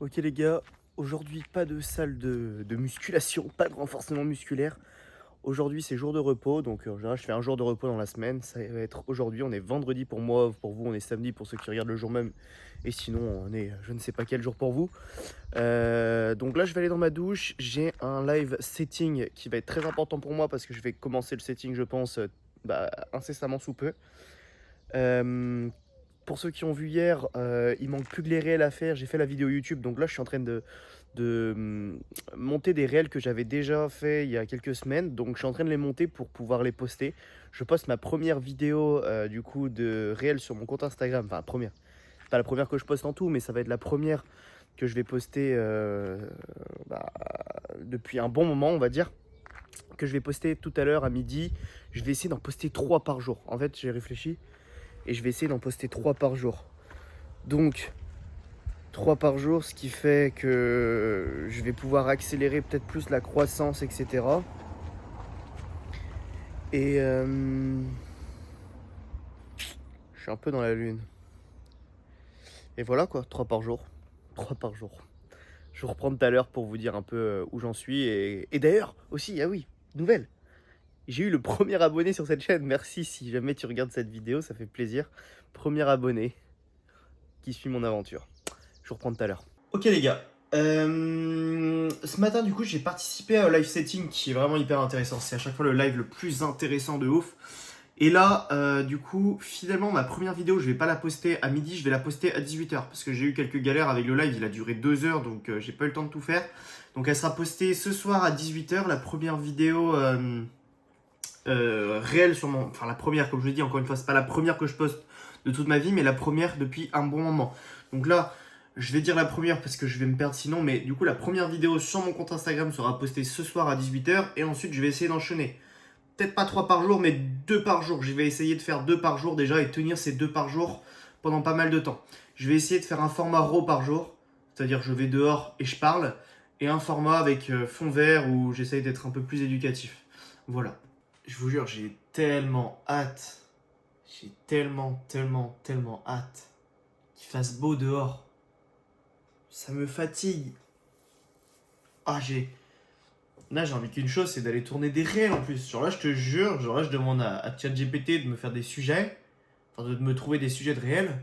Ok les gars, aujourd'hui pas de salle de musculation, pas de renforcement musculaire. Aujourd'hui c'est jour de repos, donc en général je fais un jour de repos dans la semaine. Ça va être aujourd'hui, on est vendredi pour moi, pour vous on est samedi pour ceux qui regardent le jour même. Et sinon on est je ne sais pas quel jour pour vous. Donc là je vais aller dans ma douche, j'ai un live setting qui va être très important pour moi parce que je vais commencer le setting je pense incessamment sous peu. Euh, pour ceux qui ont vu hier, il manque plus que les réels à faire. J'ai fait la vidéo YouTube, donc là je suis en train de monter des réels que j'avais déjà fait il y a quelques semaines. Donc je suis en train de les monter pour pouvoir les poster. Je poste ma première vidéo du coup de réel sur mon compte Instagram. Enfin, première. C'est pas la première que je poste en tout, mais ça va être la première que je vais poster depuis un bon moment, on va dire. Que je vais poster tout à l'heure à midi. Je vais essayer d'en poster 3 par jour. En fait, j'ai réfléchi et je vais essayer d'en poster 3 par jour. Donc, 3 par jour, ce qui fait que je vais pouvoir accélérer peut-être plus la croissance, etc. Et je suis un peu dans la lune. Et voilà quoi, 3 par jour. 3 par jour. Je vais reprendre tout à l'heure pour vous dire un peu où j'en suis. Et d'ailleurs, aussi, ah oui, nouvelle. J'ai eu le premier abonné sur cette chaîne. Merci si jamais tu regardes cette vidéo, ça fait plaisir. Premier abonné qui suit mon aventure. Je vous reprends tout à l'heure. Ok les gars, ce matin du coup j'ai participé à un live setting qui est vraiment hyper intéressant. C'est à chaque fois le live le plus intéressant de ouf. Et là, du coup, finalement ma première vidéo je vais pas la poster à midi, je vais la poster à 18h. Parce que j'ai eu quelques galères avec le live, il a duré 2 heures donc j'ai pas eu le temps de tout faire. Donc elle sera postée ce soir à 18h, la première vidéo réelle sur mon... Enfin la première comme je l'ai dit, encore une fois c'est pas la première que je poste de toute ma vie, mais la première depuis un bon moment. Donc là... Je vais dire la première parce que je vais me perdre sinon, mais du coup la première vidéo sur mon compte Instagram sera postée ce soir à 18h et ensuite je vais essayer d'enchaîner. Peut-être pas 3 par jour, mais 2 par jour. Je vais essayer de faire 2 par jour déjà et tenir ces 2 par jour pendant pas mal de temps. Je vais essayer de faire un format RAW par jour, c'est-à-dire je vais dehors et je parle, et un format avec fond vert où j'essaye d'être un peu plus éducatif. Voilà. Je vous jure, j'ai tellement hâte. J'ai tellement hâte qu'il fasse beau dehors. Ça me fatigue. Ah, Là, j'ai envie qu'une chose, c'est d'aller tourner des réels en plus. Genre là, je te jure, genre là, je demande à ChatGPT de me faire des sujets, enfin de me trouver des sujets de réels,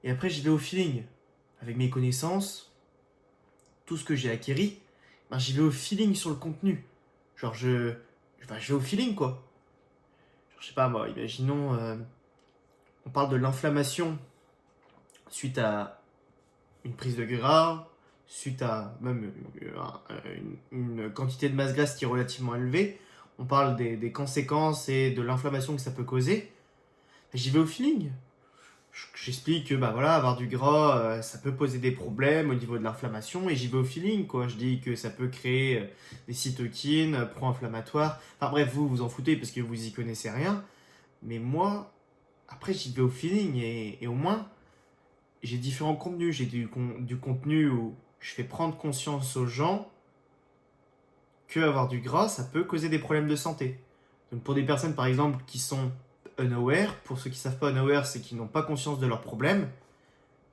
et après, j'y vais au feeling. Avec mes connaissances, tout ce que j'ai acquis, ben, j'y vais au feeling sur le contenu. Genre, je vais au feeling quoi. Genre, je sais pas moi, imaginons, on parle de l'inflammation suite à une prise de gras, suite à même une quantité de masse grasse qui est relativement élevée, on parle des conséquences et de l'inflammation que ça peut causer. J'y vais au feeling. J'explique que bah voilà, avoir du gras, ça peut poser des problèmes au niveau de l'inflammation et j'y vais au feeling quoi. Je dis que ça peut créer des cytokines pro-inflammatoires. Enfin bref, vous vous en foutez parce que vous y connaissez rien. Mais moi, après j'y vais au feeling et au moins j'ai différents contenus. J'ai du contenu où je fais prendre conscience aux gens que avoir du gras, ça peut causer des problèmes de santé. Donc pour des personnes par exemple qui sont unaware, pour ceux qui ne savent pas unaware, c'est qu'ils n'ont pas conscience de leurs problèmes,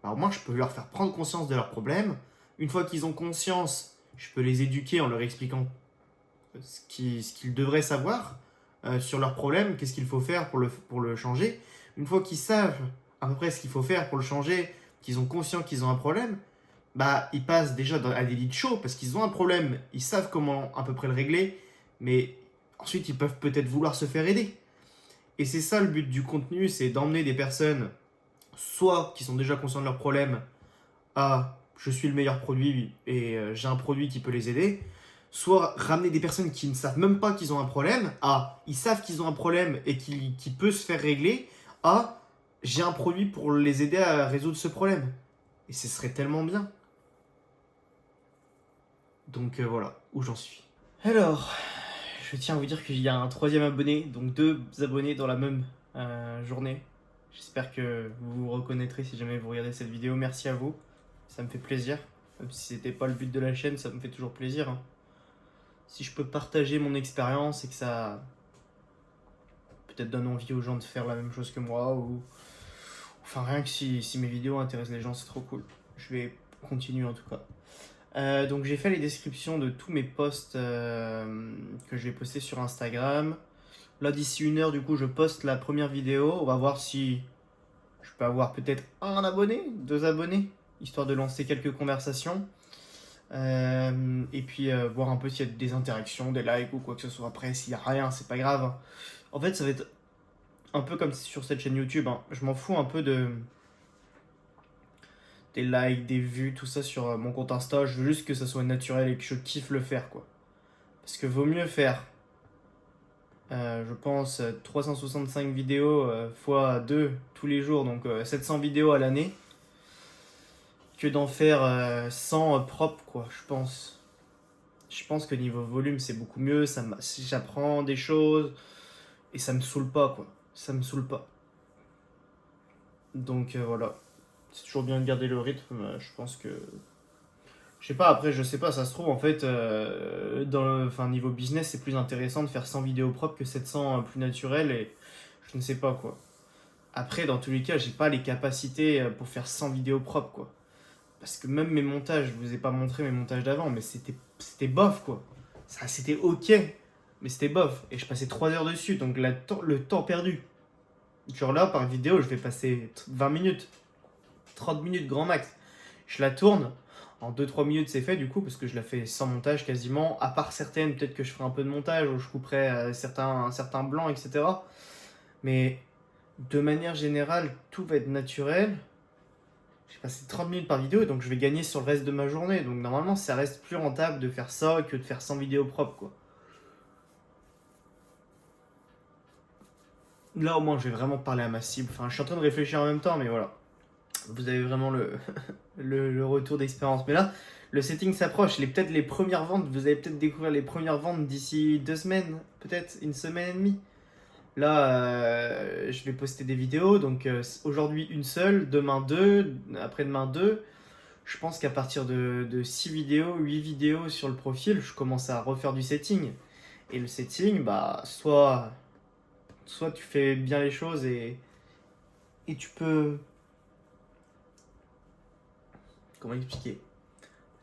bah, au moins je peux leur faire prendre conscience de leurs problèmes. Une fois qu'ils ont conscience, je peux les éduquer en leur expliquant ce qu'ils devraient savoir sur leurs problèmes, qu'est-ce qu'il faut faire pour le changer. Une fois qu'ils savent à peu près ce qu'il faut faire pour le changer, qu'ils ont conscience qu'ils ont un problème, bah ils passent déjà à des leads chauds parce qu'ils ont un problème, ils savent comment à peu près le régler, mais ensuite ils peuvent peut-être vouloir se faire aider. Et c'est ça le but du contenu, c'est d'emmener des personnes, soit qui sont déjà conscients de leurs problèmes, à je suis le meilleur produit et j'ai un produit qui peut les aider, soit ramener des personnes qui ne savent même pas qu'ils ont un problème, à ils savent qu'ils ont un problème et qui peut se faire régler, à j'ai un produit pour les aider à résoudre ce problème. Et ce serait tellement bien. Donc voilà, où j'en suis. Alors, je tiens à vous dire qu'il y a un troisième abonné, donc 2 abonnés dans la même journée. J'espère que vous vous reconnaîtrez si jamais vous regardez cette vidéo. Merci à vous, ça me fait plaisir. Même si c'était pas le but de la chaîne, ça me fait toujours plaisir, hein. Si je peux partager mon expérience et que ça peut-être donne envie aux gens de faire la même chose que moi, ou enfin rien que si mes vidéos intéressent les gens, c'est trop cool. Je vais continue en tout cas. Donc j'ai fait les descriptions de tous mes posts que je vais poster sur Instagram. Là d'ici 1 heure du coup je poste la première vidéo. On va voir si je peux avoir peut-être 1 abonné, 2 abonnés, histoire de lancer quelques conversations. Et puis voir un peu s'il y a des interactions, des likes ou quoi que ce soit. Après s'il n'y a rien c'est pas grave. En fait ça va être un peu comme sur cette chaîne YouTube. Je m'en fous un peu des likes, des vues, tout ça sur mon compte Insta. Je veux juste que ça soit naturel et que je kiffe le faire, quoi. Parce que vaut mieux faire, je pense, 365 vidéos fois 2 tous les jours, donc 700 vidéos à l'année, que d'en faire 100 propres, quoi, je pense. Je pense que niveau volume, c'est beaucoup mieux. J'apprends des choses et ça me saoule pas, quoi. Ça me saoule pas. Donc voilà. C'est toujours bien de garder le rythme. Je pense que je sais pas, après, je sais pas, ça se trouve, en fait, niveau business, c'est plus intéressant de faire 100 vidéos propres que 700 plus naturelles, et je ne sais pas, quoi. Après, dans tous les cas, j'ai pas les capacités pour faire 100 vidéos propres, quoi. Parce que même mes montages, je vous ai pas montré mes montages d'avant, mais c'était bof, quoi. Ça, c'était ok, mais c'était bof. Et je passais 3 heures dessus, donc le temps perdu. Genre là, par vidéo, je vais passer 20 minutes, 30 minutes grand max. Je la tourne. En 2-3 minutes, c'est fait du coup, parce que je la fais sans montage quasiment. À part certaines, peut-être que je ferai un peu de montage où je couperai certains blancs, etc. Mais de manière générale, tout va être naturel. J'ai passé 30 minutes par vidéo, donc je vais gagner sur le reste de ma journée. Donc normalement, ça reste plus rentable de faire ça que de faire 100 vidéos propres, quoi. Là, au moins, je vais vraiment parler à ma cible. Enfin, je suis en train de réfléchir en même temps, mais voilà. Vous avez vraiment le retour d'expérience. Mais là, le setting s'approche. Peut-être les premières ventes, vous allez peut-être découvrir les premières ventes d'ici 2 semaines, peut-être 1 semaine et demie. Là, je vais poster des vidéos. Donc aujourd'hui, une seule, demain 2, après-demain 2. Je pense qu'à partir de 6 vidéos, 8 vidéos sur le profil, je commence à refaire du setting. Et le setting, bah, soit tu fais bien les choses et tu peux. Comment expliquer?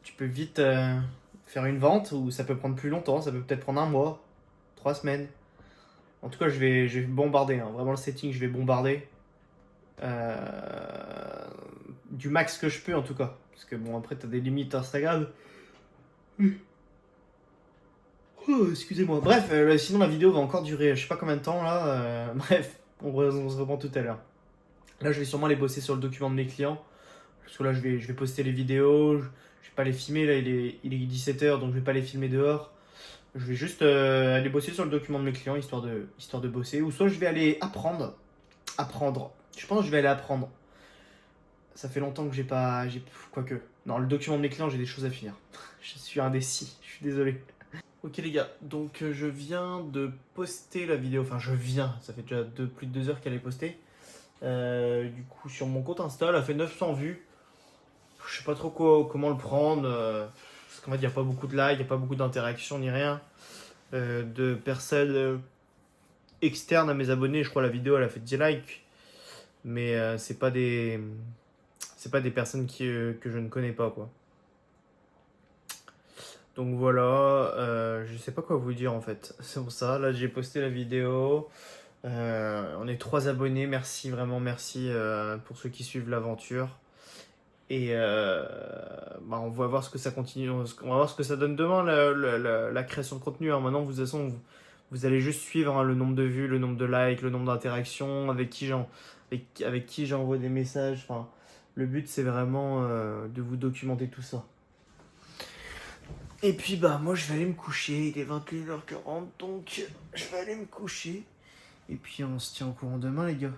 Tu peux vite faire une vente, ou ça peut prendre plus longtemps, ça peut peut-être prendre 1 mois, 3 semaines. En tout cas, je vais bombarder, hein. Vraiment le setting, je vais bombarder. Du max que je peux en tout cas. Parce que bon, après, t'as des limites Instagram. Oh, excusez-moi. Bref, sinon la vidéo va encore durer je sais pas combien de temps là. Bref, on se reprend tout à l'heure. Là, je vais sûrement aller bosser sur le document de mes clients. Parce que là, je vais poster les vidéos. Je vais pas les filmer. Là, il est 17h, donc je vais pas les filmer dehors. Je vais juste aller bosser sur le document de mes clients, histoire de bosser. Ou soit je vais aller apprendre. Je pense que je vais aller apprendre. Ça fait longtemps que quoique. Non, le document de mes clients, j'ai des choses à finir. Je suis indécis, je suis désolé. Ok les gars, donc je viens de poster la vidéo. Enfin, ça fait déjà plus de 2 heures qu'elle est postée. Du coup, sur mon compte Insta, elle a fait 900 vues. Je sais pas trop comment le prendre. Parce qu'en fait, il n'y a pas beaucoup de likes, il n'y a pas beaucoup d'interactions ni rien. De personnes externes à mes abonnés. Je crois la vidéo, elle a fait 10 likes. Mais c'est pas des personnes que je ne connais pas, quoi. Donc voilà, je sais pas quoi vous dire en fait. C'est pour ça, là j'ai posté la vidéo. On est 3 abonnés, merci, vraiment merci pour ceux qui suivent l'aventure. Et on va voir ce que ça continue, on va voir ce que ça donne demain la création de contenu. Hein. Maintenant, de toute façon, vous allez juste suivre le nombre de vues, le nombre de likes, le nombre d'interactions, avec qui j'envoie des messages. Enfin, le but c'est vraiment de vous documenter tout ça. Et puis moi je vais aller me coucher, il est 21h40, donc je vais aller me coucher. Et puis on se tient au courant demain les gars.